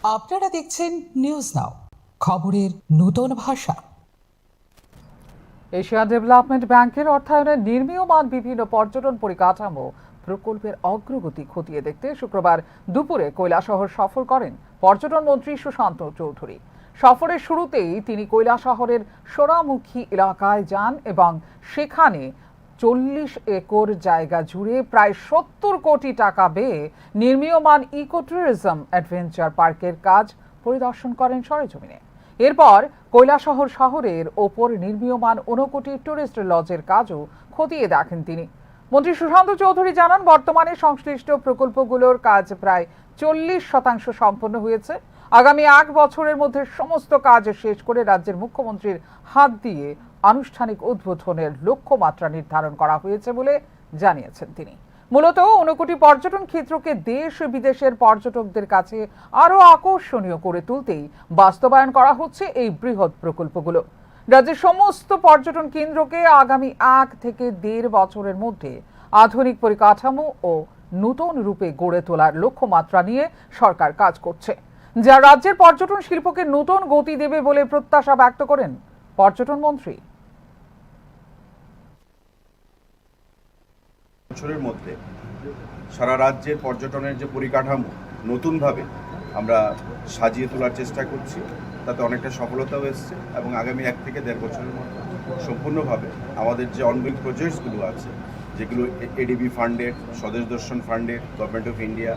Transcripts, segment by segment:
আপনারা দেখছেন news now, খবরের নতুন ভাষা। এশিয়া ডেভেলপমেন্ট ব্যাংকের অর্থায়নে নির্মীয়মান বিভিন্ন পর্যটন পরিকাঠামো প্রকল্পের অগ্রগতি খতিয়ে দেখতে শুক্রবার দুপুরে কৈলাসহর সফর করেন পর্যটন মন্ত্রী সুশান্ত চৌধুরী। সফরের শুরুতেই তিনি কৈলাসহরের সোনামুখী এলাকায় যান এবং সেখানে 40 একর জায়গা জুড়ে প্রায় 70 কোটি টাকা ব্যয়ে নির্মীয়মান ইকো ট্যুরিজম অ্যাডভেঞ্চার পার্কের কাজ পরিদর্শন করেন সরেজমিনে। এরপর কৈলাসহর শহরের ওপর নির্মীয়মান 59 কোটি টুরিস্ট লজের কাজও খতিয়ে দেখেন তিনি। মন্ত্রী সুশান্ত চৌধুরী জানান, বর্তমানে সংশ্লিষ্ট প্রকল্পগুলোর কাজ প্রায় 40% সম্পন্ন হয়েছে। আগামী 1 বছরের মধ্যে সমস্ত কাজ শেষ করে রাজ্যের মুখ্যমন্ত্রীর হাত দিয়ে আনুষ্ঠানিক উদ্বোধনের লক্ষ্যমাত্রা নির্ধারণ করা হয়েছে বলে জানিয়েছেন তিনি। মূলত 59 কোটি পর্যটন ক্ষেত্রকে দেশ বিদেশের পর্যটকদের কাছে আরো আকর্ষণীয় করে তুলতেই বাস্তবায়ন করা হচ্ছে এই বৃহৎ প্রকল্পগুলো। রাজ্যের সমস্ত পর্যটন কেন্দ্রকে আগামী 1 থেকে 1.5 বছরের মধ্যে আধুনিক পরিকাঠামো ও নতুন রূপে গড়ে তোলার লক্ষ্যমাত্রা নিয়ে সরকার কাজ করছে, যা রাজ্যের পর্যটন শিল্পকে নতুন গতি দেবে বলে প্রত্যাশা ব্যক্ত করেন পর্যটন মন্ত্রী। বছরের মধ্যে সারা রাজ্যের পর্যটনের যে পরিকাঠামো নতুনভাবে আমরা সাজিয়ে তোলার চেষ্টা করছি, তাতে অনেকটা সফলতাও এসছে এবং আগামী 1 থেকে 1.5 বছরের মধ্যে সম্পূর্ণভাবে আমাদের যে অনগোয়িং প্রজেক্টসগুলো আছে, যেগুলো এডিবি ফান্ডেড, স্বদেশ দর্শন ফান্ডেড, গভর্নমেন্ট অফ ইন্ডিয়া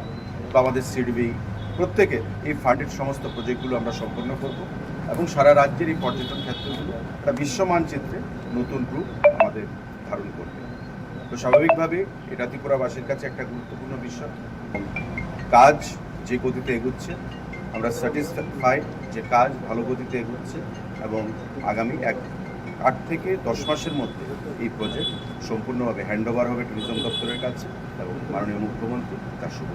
বা আমাদের সিডবি, প্রত্যেকে এই ফান্ডেড সমস্ত প্রজেক্টগুলো আমরা সম্পন্ন করব এবং সারা রাজ্যের এই পর্যটন ক্ষেত্রগুলো একটা বিশ্ব মানচিত্রে নতুন রূপ আমাদের ধারণ করবে। তো স্বাভাবিকভাবে এটা ত্রিপুরাবাসীর কাছে একটা গুরুত্বপূর্ণ বিষয়। কাজ যে গতিতে এগুচ্ছে, আমরা স্যাটিসফাইড যে কাজ ভালো গতিতে এগুচ্ছে এবং আগামী 8 থেকে 10 মাসের মধ্যে এই প্রজেক্ট সম্পূর্ণভাবে হ্যান্ডওভার হবে ট্যুরিজম দপ্তরের কাছে এবং মাননীয় মুখ্যমন্ত্রী তার শুভ